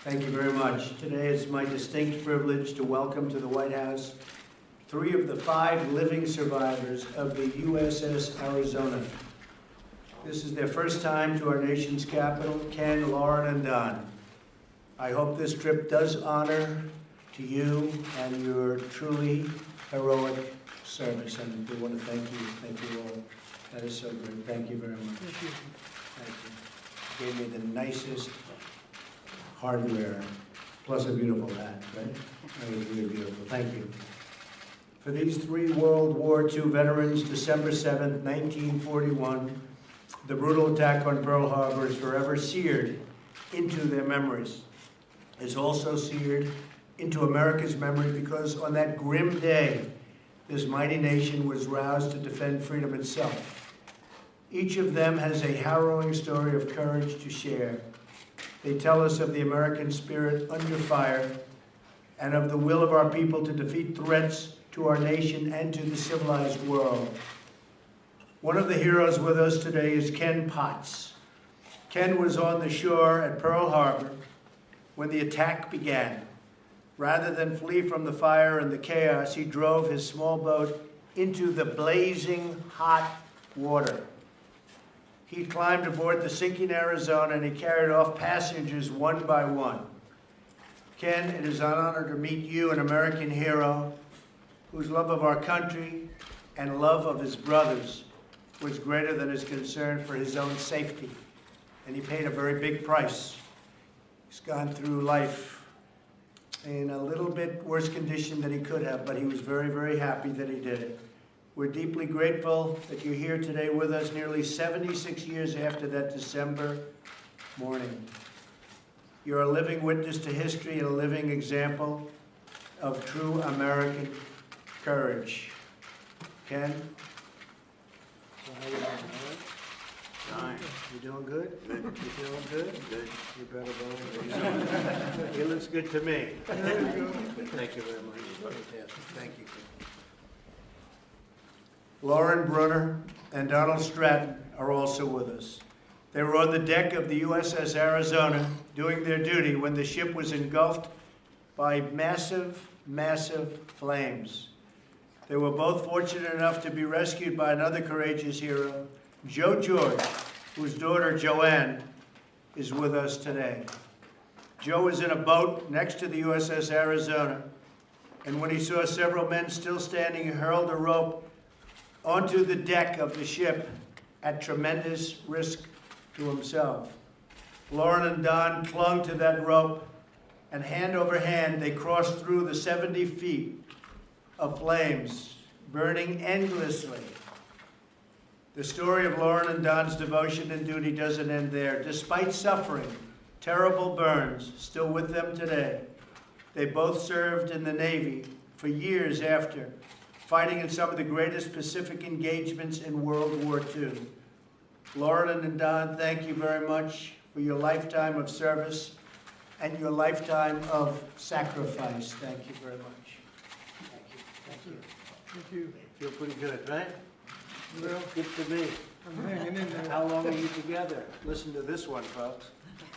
Thank you very much. Today it's my distinct privilege to welcome to the White House 3 of the 5 living survivors of the USS Arizona. This is their first time to our nation's capital, Ken, Lauren, and Don. I hope this trip does honor to you and your truly heroic service, and we want to thank you all. That is so great. Thank you very much. Thank you. Thank you. Gave me the nicest hardware, plus a beautiful hat, right? That was really beautiful. Thank you. For these 3 World War II veterans, December 7th, 1941, the brutal attack on Pearl Harbor is forever seared into their memories. It's also seared into America's memory because on that grim day, this mighty nation was roused to defend freedom itself. Each of them has a harrowing story of courage to share. They tell us of the American spirit under fire and of the will of our people to defeat threats to our nation and to the civilized world. One of the heroes with us today is Ken Potts. Ken was on the shore at Pearl Harbor when the attack began. Rather than flee from the fire and the chaos, he drove his small boat into the blazing hot water. He climbed aboard the sinking Arizona and he carried off passengers one by one. Ken, it is an honor to meet you, an American hero whose love of our country and love of his brothers was greater than his concern for his own safety. And he paid a very big price. He's gone through life in a little bit worse condition than he could have, but he was very, very happy that he did it. We're deeply grateful that you're here today with us nearly 76 years after that December morning. You're a living witness to history and a living example of true American courage. Ken? So how you doing? Fine. You doing good? Good. You feeling good? Good. You better go. He looks good to me. Thank you very much. Fantastic. Thank you. Lauren Brunner and Donald Stratton are also with us. They were on the deck of the USS Arizona doing their duty when the ship was engulfed by massive, massive flames. They were both fortunate enough to be rescued by another courageous hero, Joe George, whose daughter Joanne is with us today. Joe was in a boat next to the USS Arizona, and when he saw several men still standing, he hurled a rope onto the deck of the ship at tremendous risk to himself. Lauren and Don clung to that rope, and hand over hand, they crossed through the 70 feet of flames, burning endlessly. The story of Lauren and Don's devotion and duty doesn't end there. Despite suffering terrible burns still with them today, they both served in the Navy for years after, fighting in some of the greatest Pacific engagements in World War II. Lauren and Don, thank you very much for your lifetime of service and your lifetime of sacrifice. Thank you very much. Thank you. Thank you. Thank you. Feel pretty good, right? Well, Good to me. I'm hanging in there. How long are you together? Listen to this one, folks.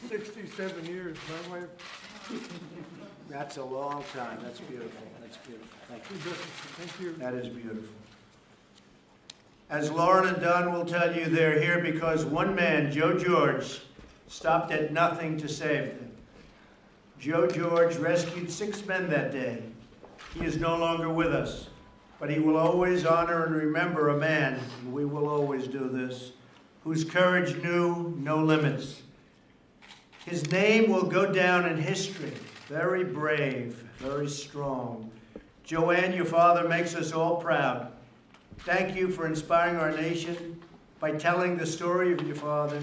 67 years, my wife. That's a long time. That's beautiful. That's beautiful. Thank you. Thank you. That is beautiful. As Lauren and Don will tell you, they're here because one man, Joe George, stopped at nothing to save them. Joe George rescued 6 men that day. He is no longer with us, but he will always honor and remember a man, and we will always do this, whose courage knew no limits. His name will go down in history. Very brave, very strong. Joanne, your father, makes us all proud. Thank you for inspiring our nation by telling the story of your father,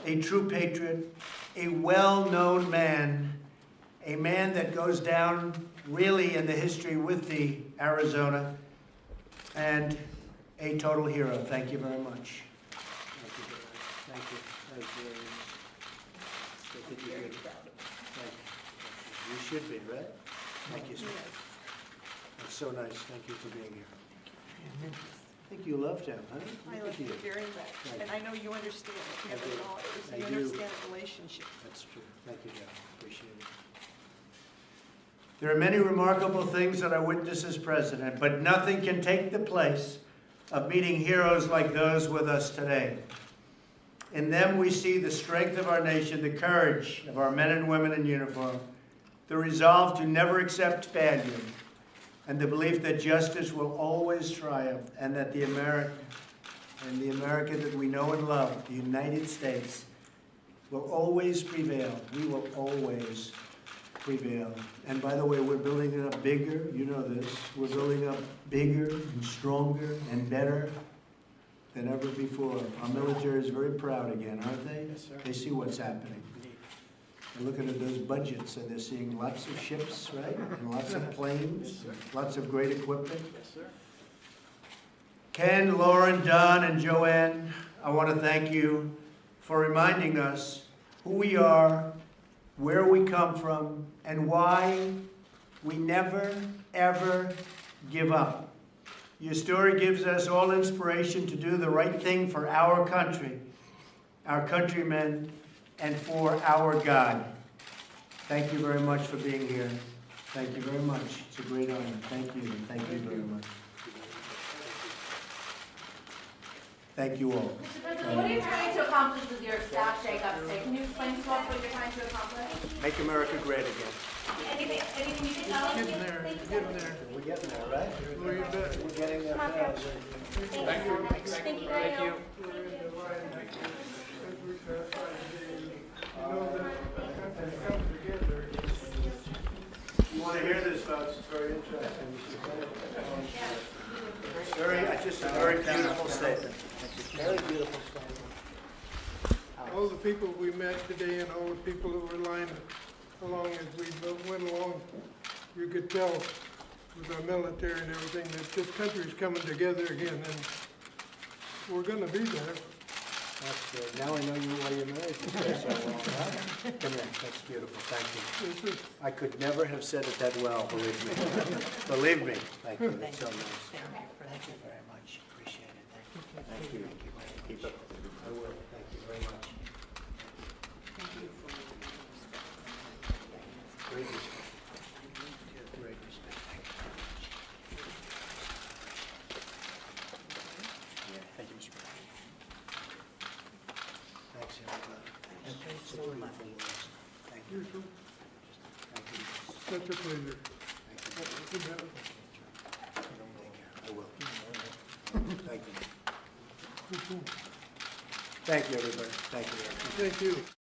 a true patriot, a well-known man, a man that goes down really in the history with the Arizona, and a total hero. Thank you very much. Thank you very much. Thank you. Thank you very much. I think you're good. Thank you. You should be, right? Thank you, sir. That's so nice. Thank you for being here. I think you loved him, huh? I love you very much, Thank and I know you understand it, I never do. know it. I You do. understand the relationship. That's true. Thank you, Joe. Appreciate it. There are many remarkable things that I witnessed as president, but nothing can take the place of meeting heroes like those with us today. In them we see the strength of our nation, the courage of our men and women in uniform, the resolve to never accept failure, and the belief that justice will always triumph, and that the America that we know and love, the United States, will always prevail. We will always prevail. And by the way, we're building it up bigger. You know this. We're building up bigger and stronger and better than ever before. Our military is very proud again, aren't they? Yes, sir. They see what's happening. They're looking at those budgets and they're seeing lots of ships, right? And lots of planes, lots of great equipment. Yes, sir. Ken, Lauren, Don, and Joanne, I want to thank you for reminding us who we are, where we come from, and why we never, ever give up. Your story gives us all inspiration to do the right thing for our country, our countrymen, and for our God. Thank you very much for being here. Thank you very much. It's a great honor. Thank you. Thank you very much. Thank you all. Mr. President, what are you trying to accomplish with your staff shake-up today? Can you explain to us what you're trying to accomplish? Make America great again. Anything you can tell us? Getting there, getting there. We're getting there, right? Well, you bet. We're getting there fast. Thank you. Thank you. Thank you. You want to hear this, folks? It's very interesting. Just a very beautiful statement. Very beautiful statement. All the people we met today and all the people that were lined along as we went along, you could tell with our military and everything that this country's coming together again, and we're gonna be there. That's good. Now I know why you're married to me so long. Huh? Come here. That's beautiful. Thank you. This is, I could never have said it that well, believe me. Believe me. Thank you. That's so nice. Thank you very much. Appreciate it. Thank you. Thank you. Keep up. I will. Thank you very much. Great respect. Great respect. Thank you very much. Thank you, Mr. President. Thanks, everybody. It's a beautiful list. Thank you. you're so, Thank you. such a pleasure. Thank you. You know, Take care. I will. Thank you. Thank you, everybody. Thank you. Thank you.